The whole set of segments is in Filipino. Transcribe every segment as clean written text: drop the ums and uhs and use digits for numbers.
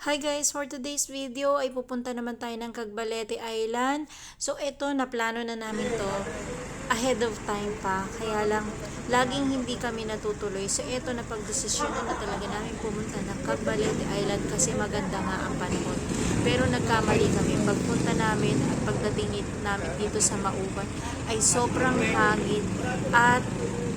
Hi guys, for today's video ay pupunta naman tayo ng Cagbalete Island. So ito, naplano na namin to ahead of time pa. Kaya lang, laging hindi kami natutuloy. So ito, napagdesisyonan na talaga namin pumunta ng Cagbalete Island kasi maganda nga ang panahon. Pero nagkamali kami. Pagpunta namin at pagdating namin dito sa Mauban ay sobrang hangin at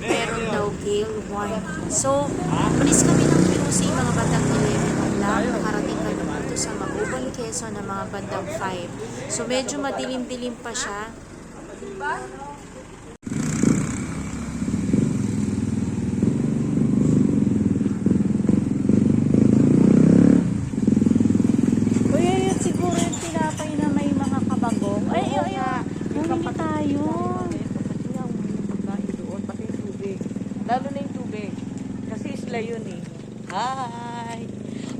meron daw gale warning. So, umalis kami ng QC mga bandang 11 o'clock. Nakarating kami dito sa Mauban, Quezon na mga bandang 5. So, medyo madilim-dilim pa siya. Kuya, yun siguro yung tinapay na may mga kabagong. Ay, bumili tayo. Lalo na yung tubig. Kasi isla yun eh. Hi!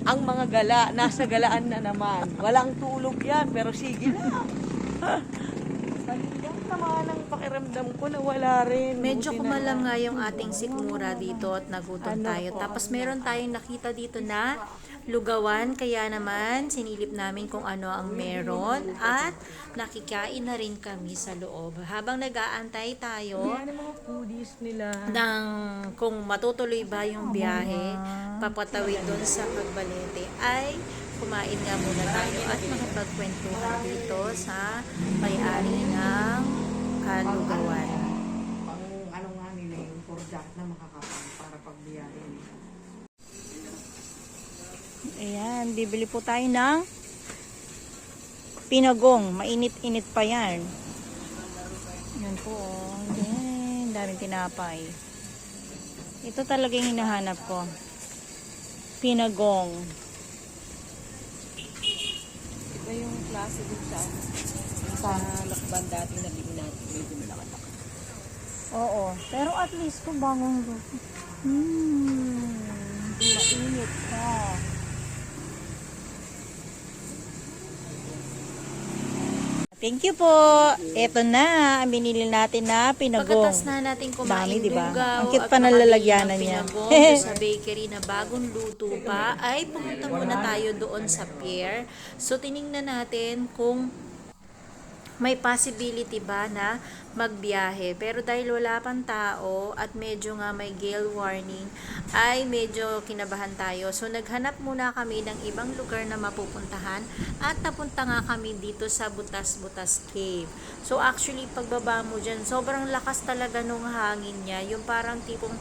Ang mga gala, nasa galaan na naman. Walang tulog yan, pero sige na. Saligang naman ang pakiramdam ko na wala rin. Medyo Buti na kumalam lang. nga yung ating sikmura dito at nagutom tayo. Tapos meron tayong nakita dito na lugawan. Kaya naman sinilip namin kung ano ang meron. At nakikain na rin kami sa loob. Habang nag-aantay tayo Yan ang mga foodies nila. ng kung matutuloy ba yung biyahe papatawid doon sa Cagbalete ay kumain nga muna tayo at makapagkwentuhan dito sa may-ari ng kalugawan. Pang ano nga nila yung forjak na makakapang para pagbiyahe nila. Ayan, bibili po tayo ng pinagong. Mainit-init pa yan. Yan po. Yan, daming tinapay. Ito talaga yung hinahanap ko. Pinagong. Ito yung klase din sa lakban dati na bili natin. Medyo malaki. Oo. Pero at least kung bangong luto. Mainit pa. Thank you po. Ito na, ang binili natin na pinagong. Pagkatas na natin kumain Dami, diba? lugaw Ang cute at pa ng kumakain lalagyanan ng niya. pinagong doon sa bakery na bagong luto pa, ay pumunta muna tayo doon sa pier. So, tiningnan natin kung may possibility ba na magbiyahe. Pero dahil wala pang tao at medyo nga may gale warning, ay medyo kinabahan tayo. So naghanap muna kami ng ibang lugar na mapupuntahan at napunta nga kami dito sa Butas-Butas Cave. So actually pagbaba mo dyan, sobrang lakas talaga nung hangin niya. Yung parang tipong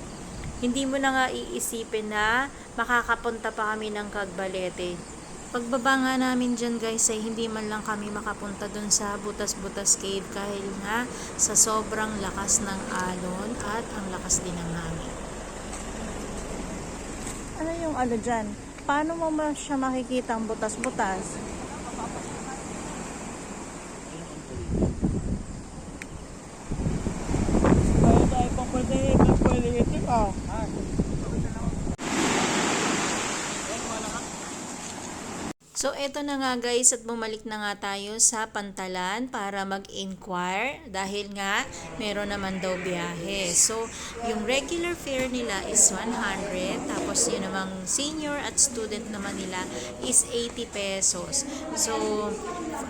hindi mo na nga iisipin na makakapunta pa kami ng Cagbalete. Pagbaba nga namin dyan guys ay hindi man lang kami makapunta dun sa Butas-Butas Cave dahil nga sa sobrang lakas ng alon at ang lakas din ng hangin. Ano yung ano dyan? Paano mo siya makikita ang butas-butas? So, eto na nga guys at bumalik na nga tayo sa Pantalan para mag-inquire dahil nga meron naman daw biyahe. So, yung regular fare nila is 100 tapos yun namang senior at student naman nila is 80 pesos. So,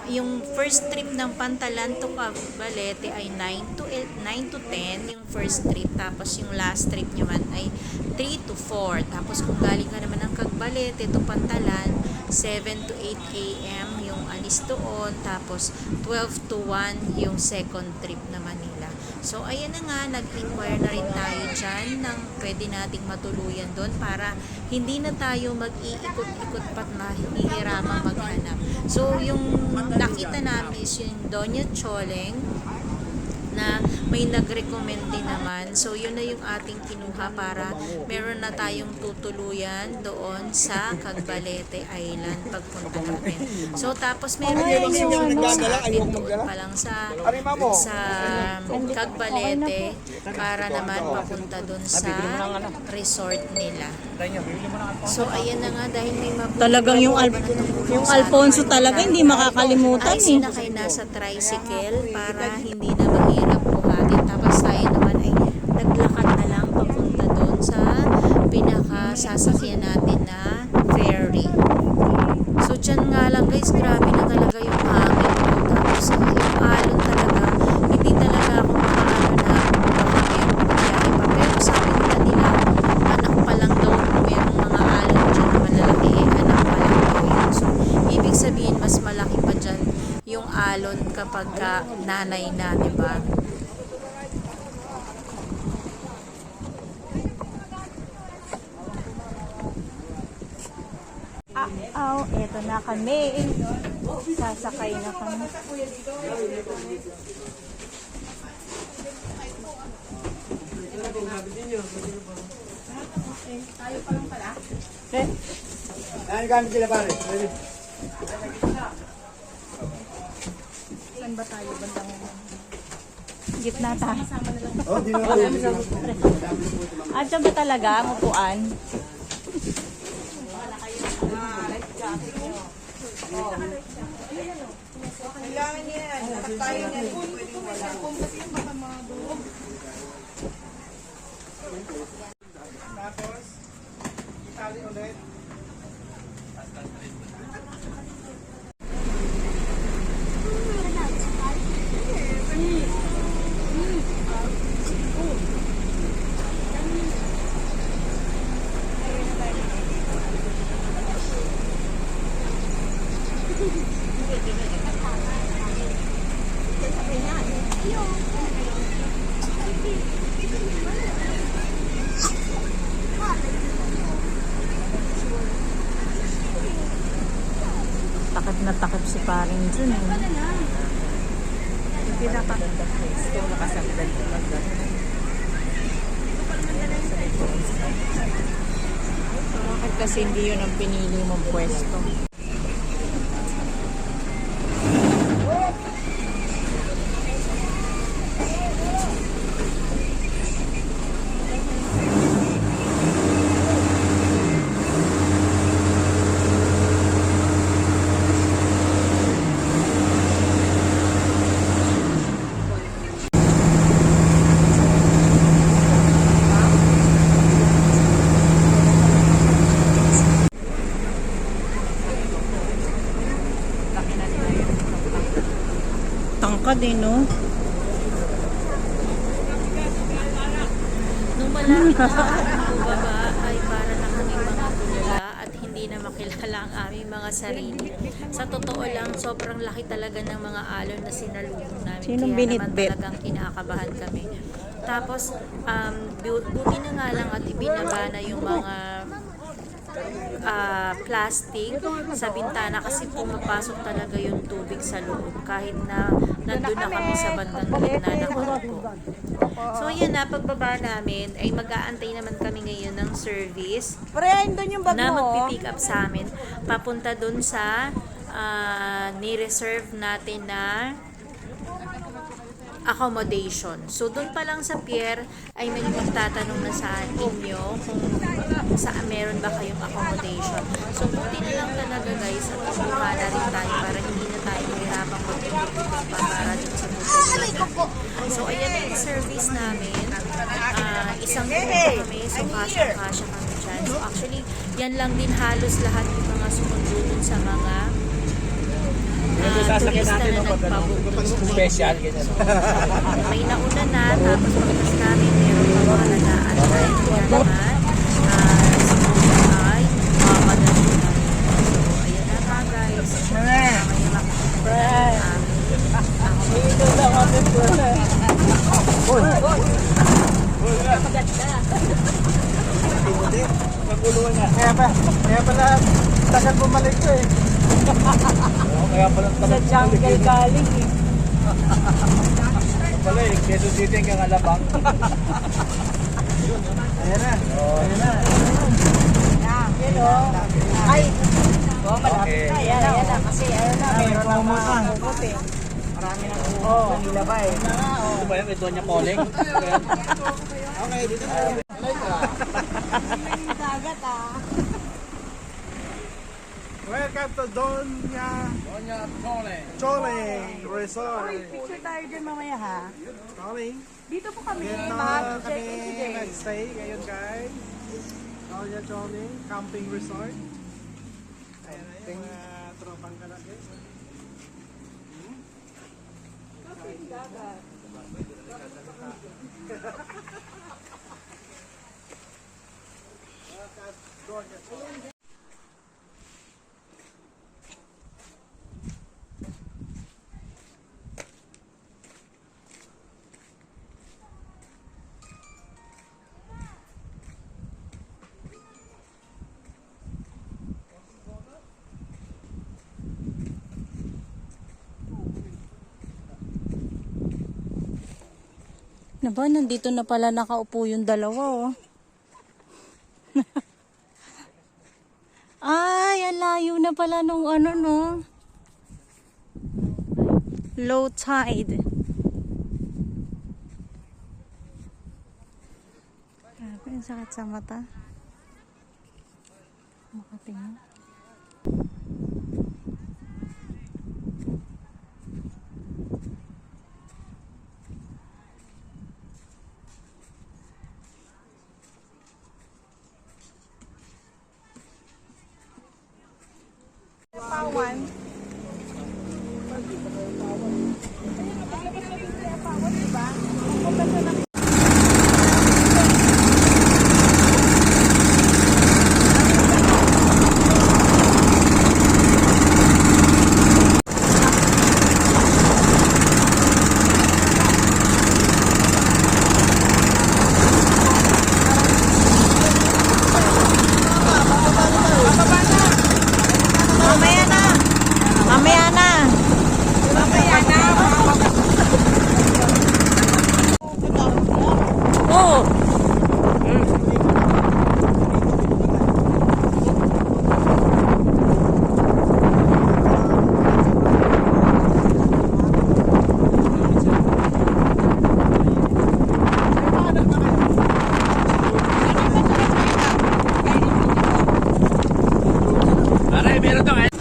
yung first trip ng Pantalan to Cagbalete ay 9 to 10 yung first trip tapos yung last trip naman ay 3 to 4. Tapos kung galing ka naman ng Cagbalete to Pantalan, 7 to 8 a.m. yung alis doon, tapos 12 to 1 yung second trip naman nila. So, ayan na nga, nag-inquire na rin tayo dyan ng pwede nating matuluyan doon para hindi na tayo mag-iikot-ikot pat na hihiramang maghanap. So, yung nakita namin is yung Doña Choleng na may nag-recommend din naman. So, yun na yung ating kinuha para meron na tayong tutuluyan doon sa Cagbalete Island pagpunta natin. So, tapos meron na rin yung sa atin doon pa lang sa Cagbalete para naman papunta doon sa resort nila. So, ayan na nga dahil may mabuti. Talagang yung Alfonso talaga hindi makakalimutan ay sinakay na sa tricycle para hindi na mahirap buhatin. Tapos tayo naman ay naglakad na lang papunta doon sa pinaka sasakyan natin na ferry. kapag nanay na, di ba? Eto na kami. Sasakay na kami. Yan kami sila pare. Saan ba tayo? Bandang gitna tayo. Oh, di na Diyan ba talaga ang upuan? Tapos, itali ulit. Takip na takip si paring Jun. Bakit kasi hindi yun ang pinili mong pwesto? Tangkad eh, no? Nung malapit na kami bumaba ay para na kaming mga tulala at hindi na makilala ang aming mga sarili. Sa totoo lang, sobrang laki talaga ng mga alon na sinalubong namin. Sinong Kaya naman binitbit? talagang kinakabahan kami. Tapos, buti na nga lang at ibinaba na yung mga plastic sa bintana kasi pumapasok talaga yung tubig sa loob kahit na nandun na kami sa bandang gitna nakaupo. So ayan na, pagbaba namin ay mag-aantay naman kami ngayon ng service Parehain doon yung bag na mo. magpipick up sa amin papunta dun sa ni-reserve natin na accommodation. So, doon pa lang sa pier ay may magtatanong na sa inyo kung meron ba kayong accommodation. So, buti na lang talaga guys at kumuha na rin tayo para hindi na tayo mahirapang magpipigil pa para dun sa hotel. So, ayan na yung service namin. Isang room kami. So, kasya-kasya kami dyan. So, actually, yan lang din halos lahat yung mga sumundo dun sa mga turista na nagpabook. Special, ganyan. May nauna na, tapos pagkas namin, meron pa mga nag-aantay. Kaya naman, ay mamadali na. So, ayan na nga guys. May makikita Dito lang kami po. Naguluhan na. Kaya pala, tagal bumalik ko eh. Kaya pala Sa jungle galing eh. pala eh, Quezon City hanggang Alabang. Ayan na. Ayan na. Ay! Oh, malapit Okay. na. Yan na. Kasi ayan na. Mayroon na mga ugot eh. Marami na ugot. Kanila ba eh. Ito ba yun? Ito niya calling. Okay, dito na. Dagat ah. Welcome to Doña Chole Resort. Picture tayo dyan mamaya ha. Calling. Dito po kami. Dito Mag-check kami in today. nag-stay ngayon guys. Doña Chole Camping Resort. Ayan na yung mga tropang kalaki. Naba, nandito na pala nakaupo yung dalawa, oh. Ay, ang layo na pala nung ano, no? Low tide. Grabe, ang sakit sa mata. Makatingin. Mamaya na! Mamaya na! Oo! Aray, meron to.